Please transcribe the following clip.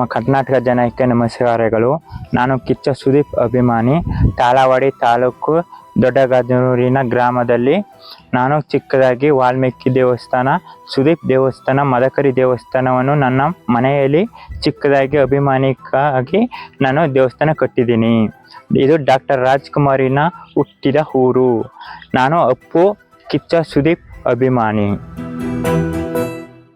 ನಮ್ಮ ಕರ್ನಾಟಕ ಜನಕ್ಕೆ ನಮಸ್ಕಾರಗಳು. ನಾನು ಕಿಚ್ಚ ಸುದೀಪ್ ಅಭಿಮಾನಿ. ತಾಳವಾಡಿ ತಾಲೂಕು ದೊಡ್ಡಗಾಜನೂರಿನ ಗ್ರಾಮದಲ್ಲಿ ನಾನು ಚಿಕ್ಕದಾಗಿ ವಾಲ್ಮೀಕಿ ದೇವಸ್ಥಾನ, ಸುದೀಪ್ ದೇವಸ್ಥಾನ, ಮದಕರಿ ದೇವಸ್ಥಾನವನ್ನು ನನ್ನ ಮನೆಯಲ್ಲಿ ಚಿಕ್ಕದಾಗಿ ಅಭಿಮಾನಿಗಾಗಿ ನಾನು ದೇವಸ್ಥಾನ ಕಟ್ಟಿದ್ದೀನಿ. ಇದು ಡಾಕ್ಟರ್ ರಾಜ್ಕುಮಾರಿನ ಹುಟ್ಟಿದ ಊರು. ನಾನು ಅಪ್ಪು ಕಿಚ್ಚ ಸುದೀಪ್ ಅಭಿಮಾನಿ.